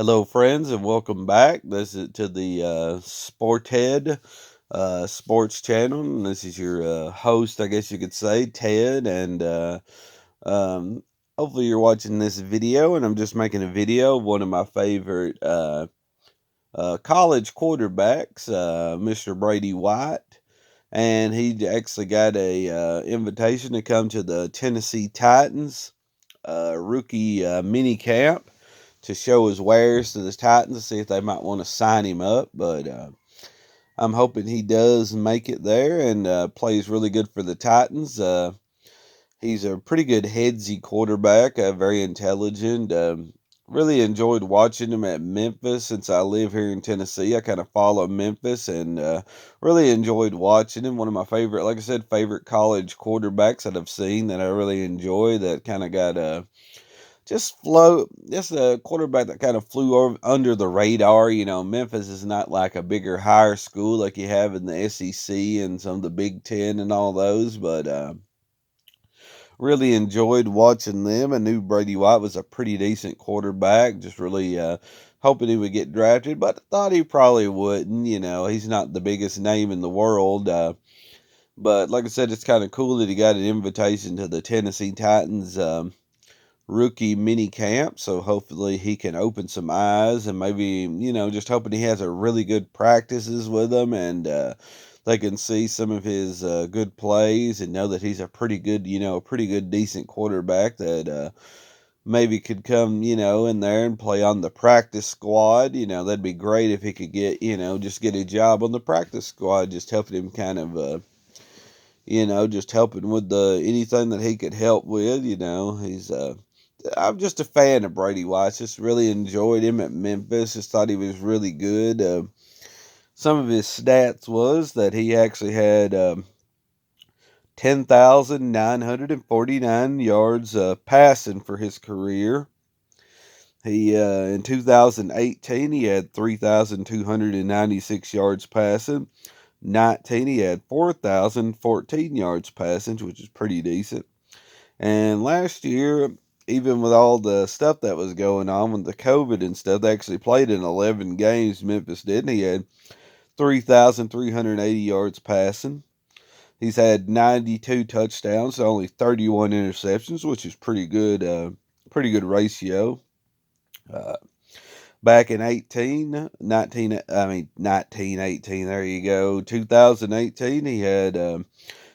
Hello, friends, and welcome back. This is to the Sporthead Sports Channel. And this is your host, I guess you could say, Ted. And um, hopefully, you're watching this video. And I'm just making a video of one of my favorite college quarterbacks, Mr. Brady White. And he actually got a invitation to come to the Tennessee Titans rookie mini camp to show his wares to the Titans to see if they might want to sign him up. But I'm hoping he does make it there and plays really good for the Titans. He's a pretty good headsy quarterback, very intelligent. Really enjoyed watching him at Memphis since I live here in Tennessee. I kind of follow Memphis and really enjoyed watching him. One of my favorite, like I said, favorite college quarterbacks that I've seen that I really enjoy that kind of got just a quarterback that kind of flew over under the radar. Memphis is not like a bigger, higher school like you have in the SEC and some of the Big Ten and all those, but really enjoyed watching them. I knew Brady White was a pretty decent quarterback, just really hoping he would get drafted, but thought he probably wouldn't. He's not the biggest name in the world. But like I said, it's kind of cool that he got an invitation to the Tennessee Titans. Rookie mini camp, so hopefully he can open some eyes and maybe, just hoping he has a really good practices with them and they can see some of his good plays and know that he's a pretty good, decent quarterback that maybe could come, in there and play on the practice squad. That'd be great if he could get, just get a job on the practice squad, just helping him kind of, just helping with the anything that he could help with. He's I'm just a fan of Brady White. Just really enjoyed him at Memphis. Just thought he was really good. Some of his stats was that he actually had 10,949 yards passing for his career. He in 2018 he had 3,296 yards passing. 19 he had 4,014 yards passing, which is pretty decent. And last year, even with all the stuff that was going on with the COVID and stuff, they actually played in 11 games. Memphis did, and he had 3,380 yards passing. He's had 92 touchdowns, so only 31 interceptions, which is pretty good ratio. Uh, Back in 1918, there you go. 2018, he had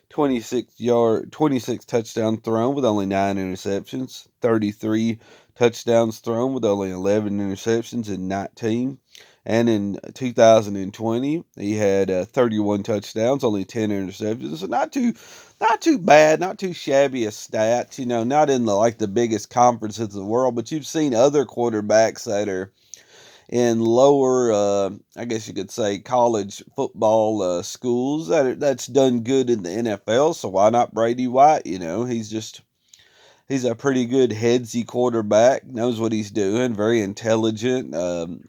26 touchdowns thrown with only 9 interceptions, 33 touchdowns thrown with only 11 interceptions in 19. And in 2020, he had 31 touchdowns, only 10 interceptions. So not too bad, not too shabby a stats. Not in the biggest conferences in the world, but you've seen other quarterbacks that are in lower, I guess you could say, college football schools that's done good in the NFL. So why not Brady White? He's a pretty good headsy quarterback, knows what he's doing, very intelligent. A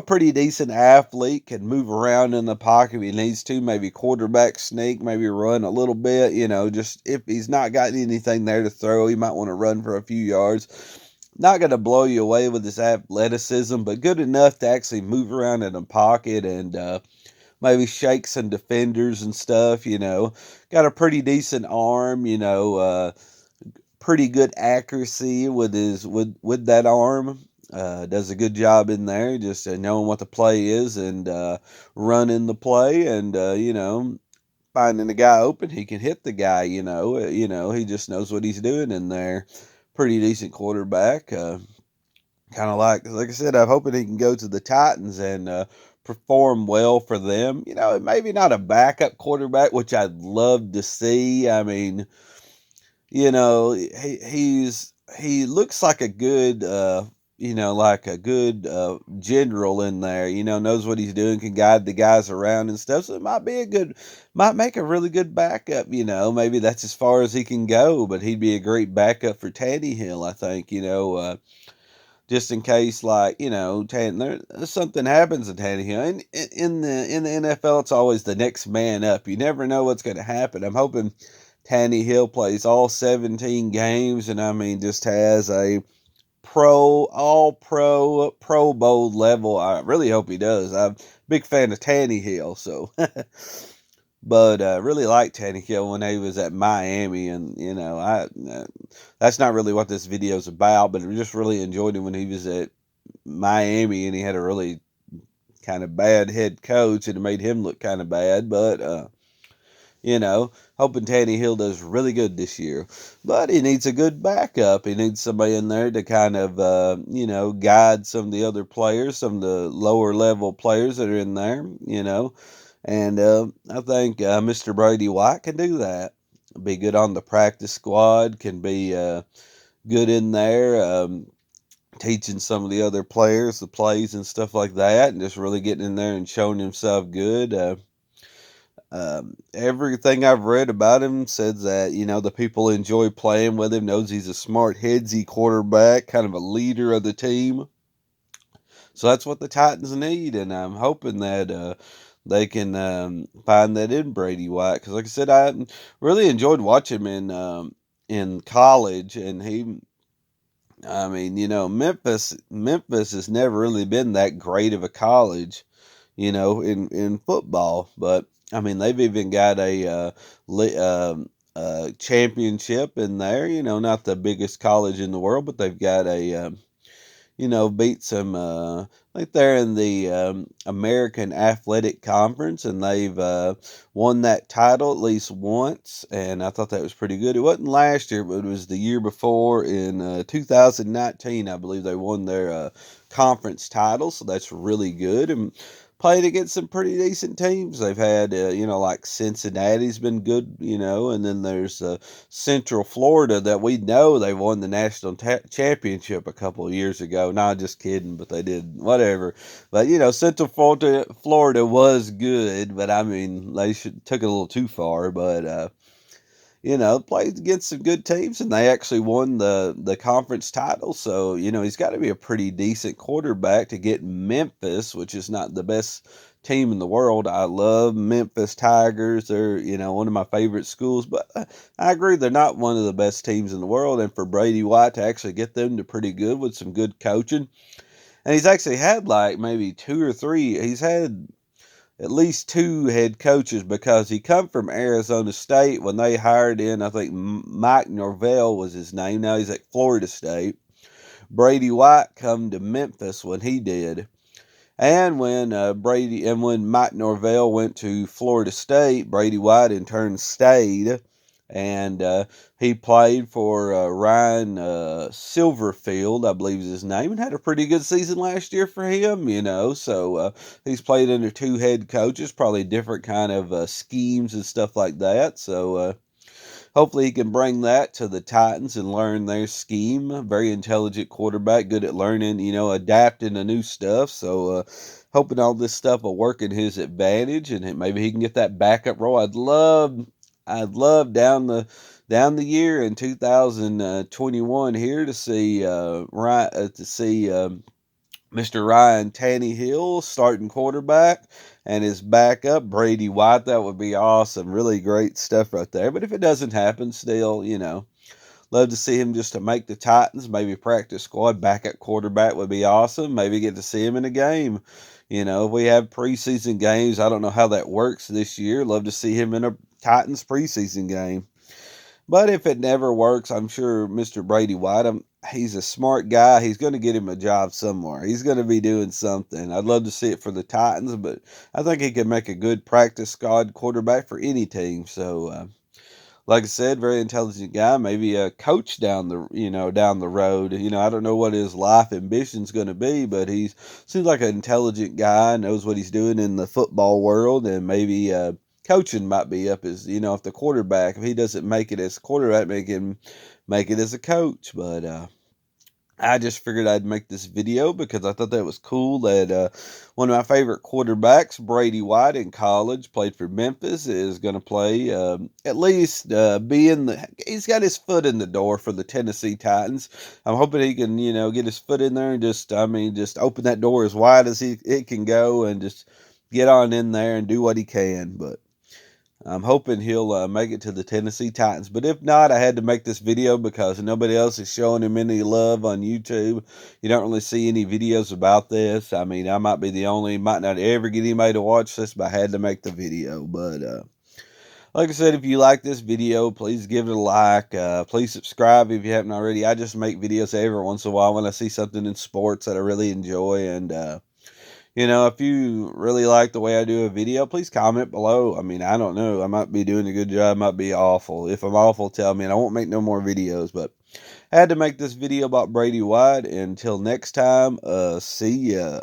pretty decent athlete, can move around in the pocket if he needs to, maybe quarterback sneak, maybe run a little bit, just if he's not got anything there to throw, he might want to run for a few yards. Not going to blow you away with his athleticism, but good enough to actually move around in the pocket and maybe shake some defenders and stuff. Got a pretty decent arm. Pretty good accuracy with with that arm. Does a good job in there, just knowing what the play is and running the play, and finding the guy open, he can hit the guy. He just knows what he's doing in there. Pretty decent quarterback. Kind of like I said, I'm hoping he can go to the Titans and perform well for them. Maybe not a backup quarterback, which I'd love to see. I mean, he looks like a good like a good general in there. Knows what he's doing, can guide the guys around and stuff. So it might make a really good backup. Maybe that's as far as he can go, but he'd be a great backup for Tannehill, I think. Just in case, something happens to Tannehill. And in the NFL, it's always the next man up. You never know what's going to happen. I'm hoping Tannehill plays all 17 games, and I mean, just has a Pro Bowl level. I really hope he does. I'm a big fan of Tannehill, so but really liked Tannehill when he was at Miami, and that's not really what this video is about, but I just really enjoyed him when he was at Miami, and he had a really kind of bad head coach, and it made him look kind of bad, but you know, hoping Tannehill does really good this year. But he needs a good backup. He needs somebody in there to kind of, guide some of the other players, some of the lower level players that are in there, And I think Mr. Brady White can do that. Be good on the practice squad, can be good in there. Teaching some of the other players the plays and stuff like that, and just really getting in there and showing himself good. Everything I've read about him says that, the people enjoy playing with him, knows he's a smart, headsy quarterback, kind of a leader of the team. So that's what the Titans need, and I'm hoping that they can find that in Brady White. Because, like I said, I really enjoyed watching him in college, and Memphis has never really been that great of a college, in football. But I mean, they've even got a championship in there. Not the biggest college in the world, but they've got beat some. I think they're in the American Athletic Conference, and they've won that title at least once. And I thought that was pretty good. It wasn't last year, but it was the year before in 2019. I believe they won their conference title, so that's really good. And played against some pretty decent teams. They've had, like Cincinnati's been good, and then there's Central Florida that we know they won the national championship a couple of years ago. Not just kidding, but they did whatever. But Central Florida was good, but I mean they took it a little too far. But played against some good teams, and they actually won the conference title. So, he's got to be a pretty decent quarterback to get Memphis, which is not the best team in the world. I love Memphis Tigers. They're, one of my favorite schools, but I agree they're not one of the best teams in the world. And for Brady White to actually get them to pretty good with some good coaching, and he's actually had like maybe two or three, he's had at least two head coaches because he come from Arizona State when they hired in, I think Mike Norvell was his name. Now he's at Florida State. Brady White come to Memphis when he did. And when Mike Norvell went to Florida State, Brady White in turn stayed, and he played for Ryan Silverfield, I believe is his name, and had a pretty good season last year for him. So he's played under two head coaches, probably different kind of schemes and stuff like that. So hopefully he can bring that to the Titans and learn their scheme. Very intelligent quarterback, good at learning, adapting to new stuff. So hoping all this stuff will work in his advantage, and maybe he can get that backup role. I'd love down the year in 2021 here to see Mr. Ryan Tannehill starting quarterback and his backup, Brady White. That would be awesome. Really great stuff right there. But if it doesn't happen, still, love to see him just to make the Titans, maybe practice squad. Backup quarterback would be awesome. Maybe get to see him in a game. If we have preseason games, I don't know how that works this year. Love to see him in a Titans preseason game. But if it never works, I'm sure Mr. Brady White, he's a smart guy. He's going to get him a job somewhere. He's going to be doing something. I'd love to see it for the Titans, but I think he could make a good practice squad quarterback for any team. So, like I said, very intelligent guy. Maybe a coach down the road. I don't know what his life ambition's going to be, but he seems like an intelligent guy. Knows what he's doing in the football world, and maybe coaching might be up as if the quarterback. If he doesn't make it as a quarterback, make it as a coach. But I just figured I'd make this video because I thought that was cool that one of my favorite quarterbacks, Brady White, in college, played for Memphis, is going to play at least he's got his foot in the door for the Tennessee Titans. I'm hoping he can, get his foot in there and just open that door as wide as it can go and just get on in there and do what he can. But I'm hoping he'll make it to the Tennessee Titans. But if not, I had to make this video because nobody else is showing him any love on YouTube. You don't really see any videos about this. I mean, I might be the only, might not ever get anybody to watch this, but I had to make the video. But like I said, if you like this video, please give it a like. Please subscribe if you haven't already. I just make videos every once in a while when I see something in sports that I really enjoy. And, if you really like the way I do a video, please comment below. I mean, I don't know. I might be doing a good job, might be awful. If I'm awful, tell me, and I won't make no more videos. But I had to make this video about Brady White. Until next time, see ya.